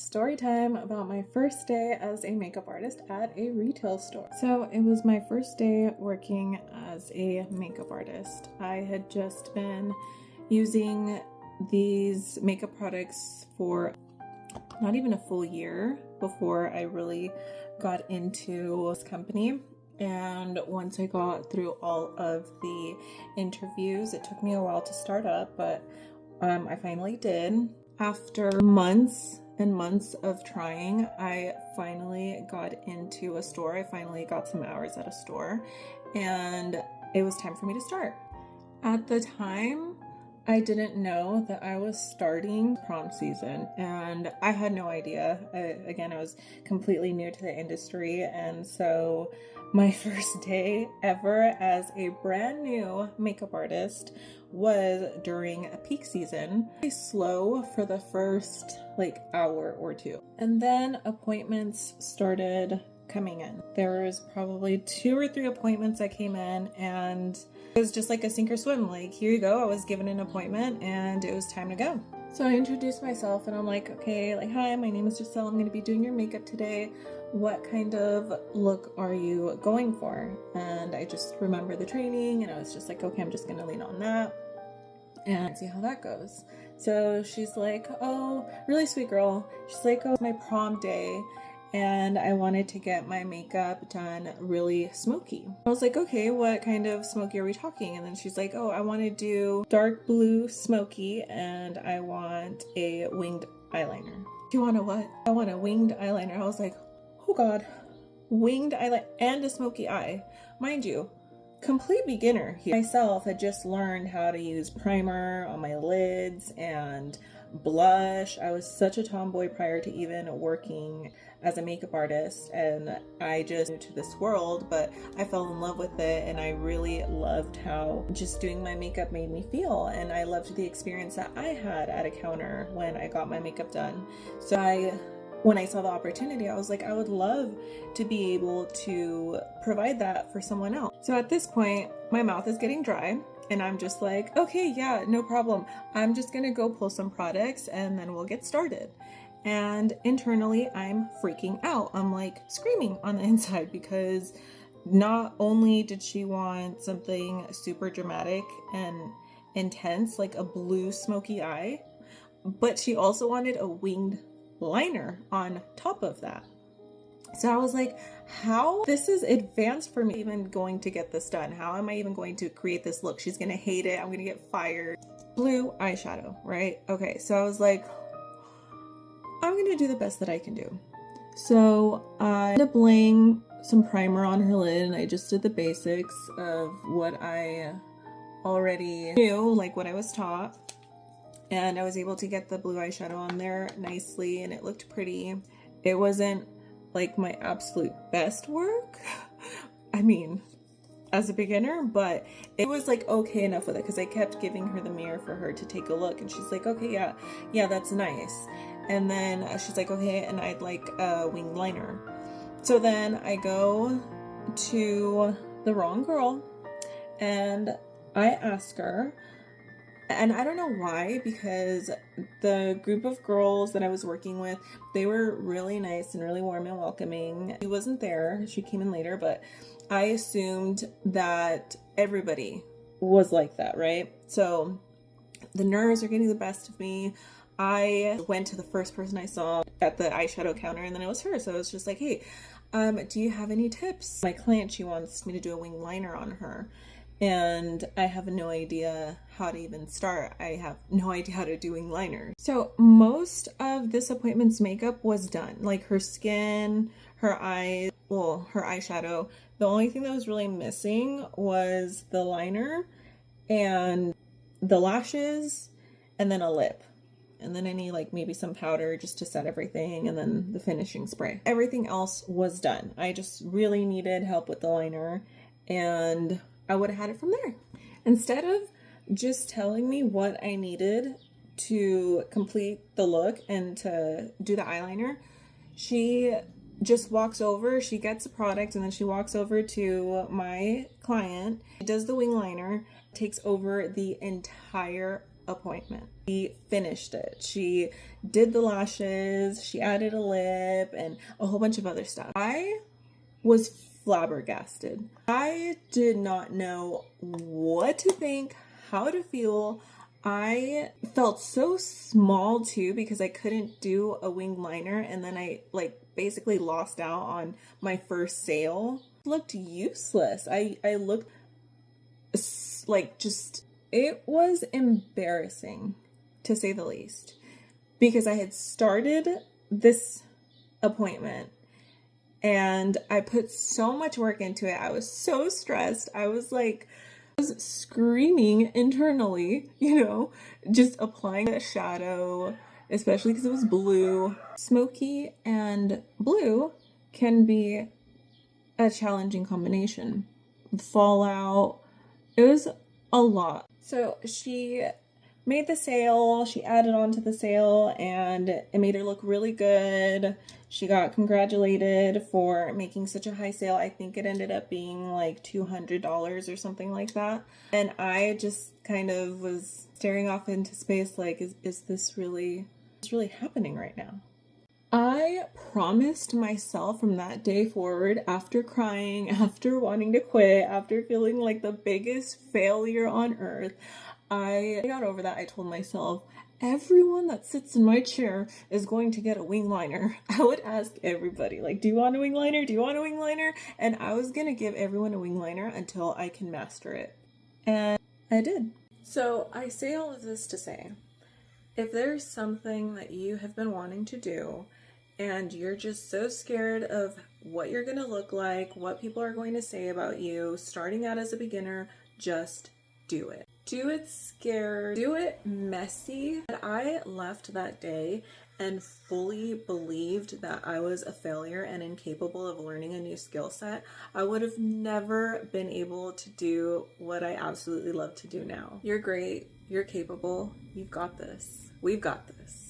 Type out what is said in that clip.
Story time about my first day as a makeup artist at a retail store. So it was my first day working as a makeup artist. I had just been using these makeup products for not even a full year before I really got into this company. And once I got through all of the interviews, it took me a while to start up, but I finally did. After months and months of trying, I finally got into a store. I finally got some hours at a store, and it was time for me to start. At the time, I didn't know that I was starting prom season, and I had no idea. I was completely new to the industry, and so my first day ever as a brand new makeup artist was during a peak season. Slow for the first hour or two, and then appointments started coming in. There was probably 2 or 3 appointments that came in, and it was just like a sink or swim. Here you go. I was given an appointment and it was time to go. So I introduced myself and I'm like, okay, hi, my name is Giselle. I'm going to be doing your makeup today. What kind of look are you going for? And I just remember the training and I was just like, okay, I'm just going to lean on that and see how that goes. So she's like, oh, really sweet girl. She's like, oh, it's my prom day and I wanted to get my makeup done really smoky. I was like, okay, what kind of smoky are we talking? And then she's like, oh, I want to do dark blue smoky and I want a winged eyeliner. Do you want a what? I want a winged eyeliner. I was like, oh God, winged eyeliner and a smoky eye. Mind you, complete beginner here. Myself had just learned how to use primer on my lids and blush. I was such a tomboy prior to even working as a makeup artist, and I just new to this world, but I fell in love with it and I really loved how just doing my makeup made me feel, and I loved the experience that I had at a counter when I got my makeup done. So when I saw the opportunity, I was like, I would love to be able to provide that for someone else. So at this point, my mouth is getting dry and I'm just like, okay, yeah, no problem. I'm just gonna go pull some products and then we'll get started. And internally, I'm freaking out. I'm screaming on the inside because not only did she want something super dramatic and intense, like a blue smoky eye, but she also wanted a winged liner on top of that. So I was like, how? This is advanced for me even going to get this done. How am I even going to create this look? She's gonna hate it. I'm gonna get fired. Blue eyeshadow, right? Okay, so I was like, I'm gonna do the best that I can do. So I ended up laying some primer on her lid and I just did the basics of what I already knew, what I was taught. And I was able to get the blue eyeshadow on there nicely and it looked pretty. It wasn't my absolute best work. I mean, as a beginner, but it was okay enough with it because I kept giving her the mirror for her to take a look and she's like, okay, yeah, that's nice. And then she's like, okay, and I'd like a winged liner. So then I go to the wrong girl and I ask her, and I don't know why, because the group of girls that I was working with, they were really nice and really warm and welcoming. She wasn't there, she came in later, but I assumed that everybody was like that, right? So the nerves are getting the best of me. I went to the first person I saw at the eyeshadow counter and then it was her. So I was just like, hey, do you have any tips? My client, she wants me to do a winged liner on her. And I have no idea how to even start. I have no idea how to do winged liners. So most of this appointment's makeup was done. Her skin, her eyes, her eyeshadow. The only thing that was really missing was the liner and the lashes and then a lip. And then I need maybe some powder just to set everything and then the finishing spray. Everything else was done. I just really needed help with the liner and I would have had it from there. Instead of just telling me what I needed to complete the look and to do the eyeliner, she just walks over, she gets a product and then she walks over to my client, does the wing liner, takes over the entire appointment. She finished it. She did the lashes, she added a lip, and a whole bunch of other stuff. I was flabbergasted. I did not know what to think, how to feel. I felt so small too because I couldn't do a winged liner, and then I basically lost out on my first sale. It looked useless. I looked it was embarrassing to say the least, because I had started this appointment and I put so much work into it. I was so stressed. I was screaming internally, just applying that shadow, especially because it was blue. Smoky and blue can be a challenging combination. Fallout, it was a lot. So she made the sale, she added on to the sale, and it made her look really good. She got congratulated for making such a high sale. I think it ended up being like $200 or something like that. And I just kind of was staring off into space like, is this really happening right now? I promised myself from that day forward, after crying, after wanting to quit, after feeling like the biggest failure on earth, I got over that. I told myself, everyone that sits in my chair is going to get a wing liner. I would ask everybody, do you want a wing liner? Do you want a wing liner? And I was going to give everyone a wing liner until I can master it. And I did. So I say all of this to say, if there's something that you have been wanting to do and you're just so scared of what you're going to look like, what people are going to say about you, starting out as a beginner, just do it. Do it scared, do it messy. I left that day and fully believed that I was a failure and incapable of learning a new skill set. I would have never been able to do what I absolutely love to do now. You're great. You're capable. You've got this. We've got this.